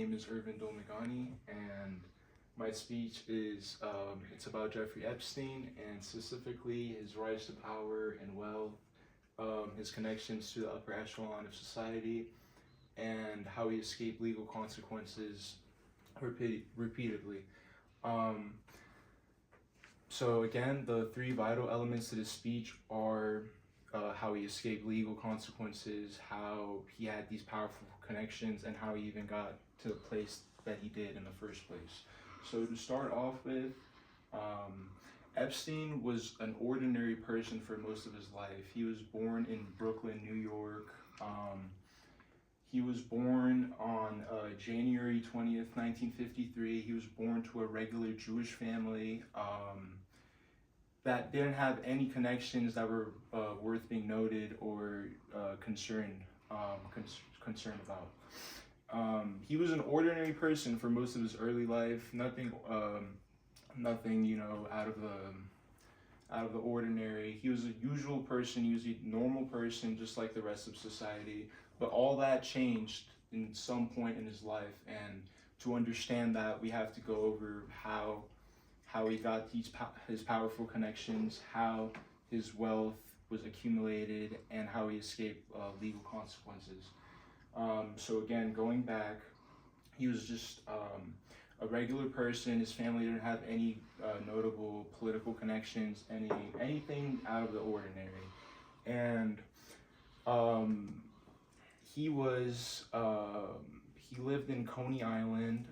name is Irvin Domagani, and my speech is it's about Jeffrey Epstein and specifically his rise to power and wealth, his connections to the upper echelon of society, and how he escaped legal consequences repeatedly. Um, so again, the three vital elements to this speech are how he escaped legal consequences, how he had these powerful connections, and how he even got to the place that he did in the first place. So to start off with, Epstein was an ordinary person for most of his life. He was born in Brooklyn, New York. He was born on January 20th, 1953. He was born to a regular Jewish family that didn't have any connections that were worth being noted or concerned about. He was an ordinary person for most of his early life. Nothing, out of the ordinary. He was a usual person. He was a normal person, just like the rest of society. But all that changed in some point in his life, and to understand that, we have to go over how he got his powerful connections, how his wealth was accumulated, and how he escaped legal consequences. So again, going back, he was just a regular person. His family didn't have any notable political connections, anything out of the ordinary, and he lived in Coney Island.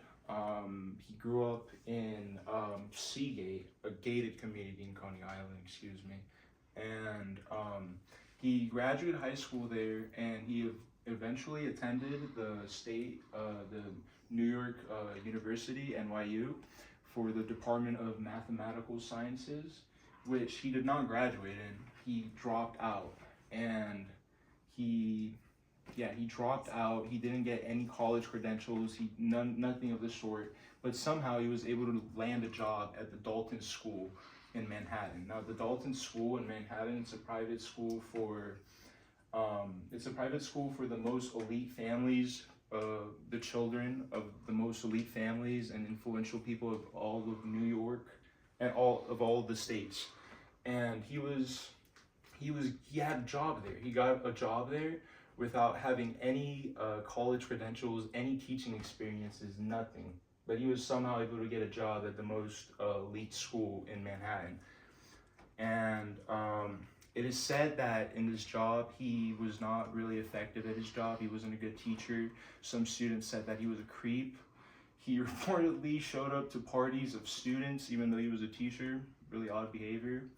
He grew up in Seagate, a gated community in Coney Island, excuse me. And he graduated high school there, and he eventually attended the New York University, NYU, for the Department of Mathematical Sciences, which he did not graduate in. He dropped out, and he dropped out. He didn't get any college credentials. Nothing of the sort. But somehow he was able to land a job at the Dalton School in Manhattan. Now, the Dalton School in Manhattan, it's a private school for the most elite families, the children of the most elite families and influential people of all of New York and all of the states. And he had a job there. He got a job there without having any college credentials, any teaching experiences, nothing. But he was somehow able to get a job at the most elite school in Manhattan. And it is said that in this job, he was not really effective at his job. He wasn't a good teacher. Some students said that he was a creep. He reportedly showed up to parties of students, even though he was a teacher. Really odd behavior.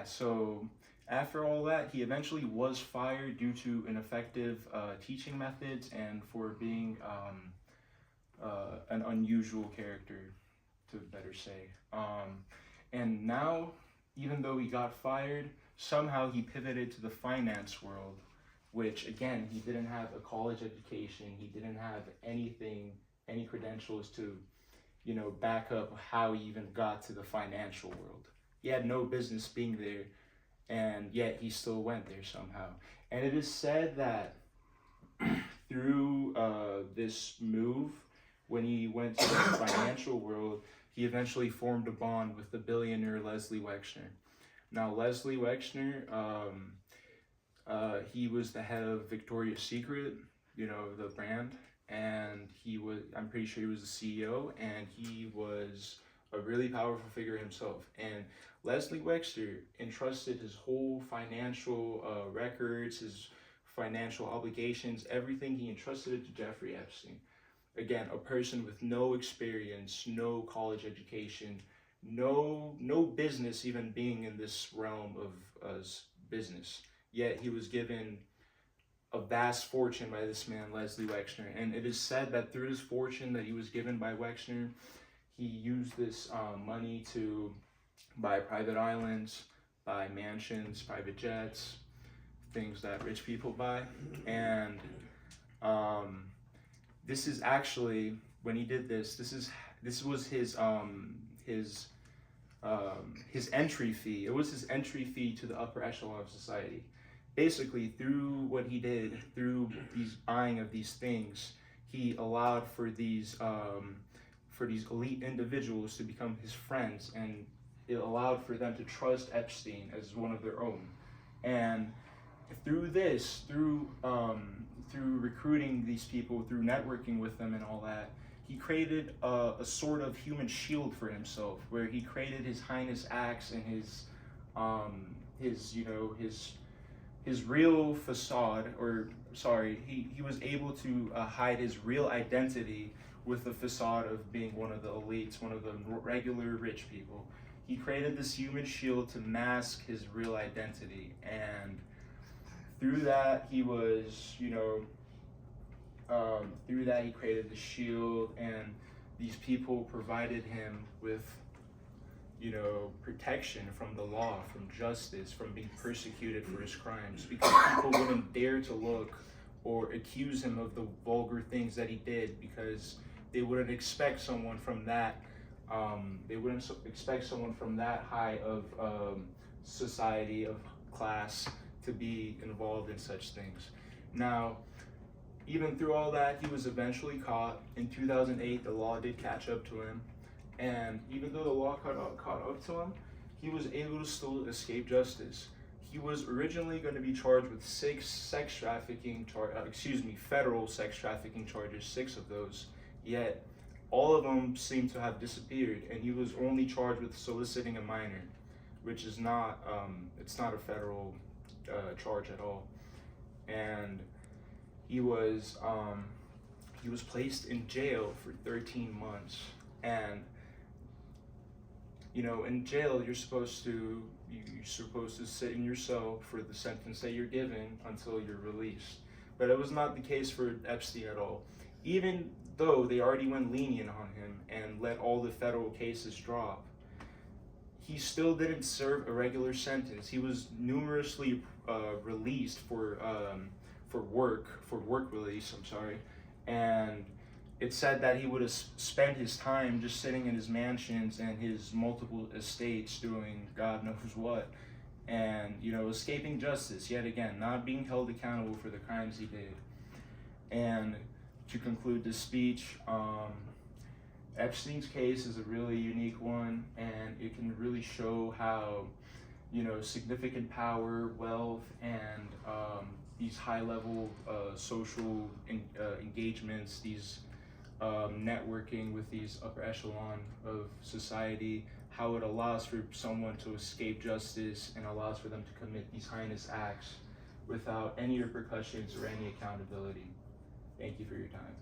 So after all that, he eventually was fired due to ineffective teaching methods and for being an unusual character, to better say. And now, even though he got fired, somehow he pivoted to the finance world, which again, he didn't have a college education. He didn't have any credentials to, back up how he even got to the financial world. He had no business being there, and yet he still went there somehow. And it is said that through this move, when he went to the financial world, he eventually formed a bond with the billionaire Leslie Wexner. Now, Leslie Wexner, he was the head of Victoria's Secret, the brand, and I'm pretty sure he was the CEO, and he was a really powerful figure himself. And Leslie Wexner entrusted his whole financial records, his financial obligations, everything, he entrusted it to Jeffrey Epstein. Again, a person with no experience, no college education, no business even being in this realm of business. Yet he was given a vast fortune by this man, Leslie Wexner. And it is said that through his fortune that he was given by Wexner, he used this money to buy private islands, buy mansions, private jets, things that rich people buy. And this is actually, when he did this, this was his entry fee. It was his entry fee to the upper echelon of society. basically through what he did, through these buying of these things, he allowed for these elite individuals to become his friends, and it allowed for them to trust Epstein as one of their own. And through this, through recruiting these people, through networking with them and all that, he created a sort of human shield for himself, where he created his Highness acts and his real facade, or sorry, he was able to hide his real identity with the facade of being one of the elites, one of the regular rich people. He created this human shield to mask his real identity, and through that he was, through that he created the shield, and these people provided him with, protection from the law, from justice, from being persecuted for his crimes, because people wouldn't dare to look or accuse him of the vulgar things that he did, because they wouldn't expect someone from that high of society, of class, to be involved in such things. Now, even through all that, he was eventually caught. In 2008, the law did catch up to him, and even though the law caught up to him, he was able to still escape justice. He was originally going to be charged with federal sex trafficking charges, 6 of those, yet all of them seem to have disappeared, and he was only charged with soliciting a minor, which is not, it's not a federal charge at all. And he was placed in jail for 13 months, and in jail you're supposed to sit in your cell for the sentence that you're given until you're released. But it was not the case for Epstein at all. Even though they already went lenient on him and let all the federal cases drop, he still didn't serve a regular sentence. He was numerously released for work release, and it said that he would have spent his time just sitting in his mansions and his multiple estates doing God knows what, and escaping justice yet again, not being held accountable for the crimes he did. And to conclude this speech, Epstein's case is a really unique one, and it can really show how significant power, wealth, and these high-level social engagements, these networking with these upper echelon of society, how it allows for someone to escape justice and allows for them to commit these heinous acts without any repercussions or any accountability. Thank you for your time.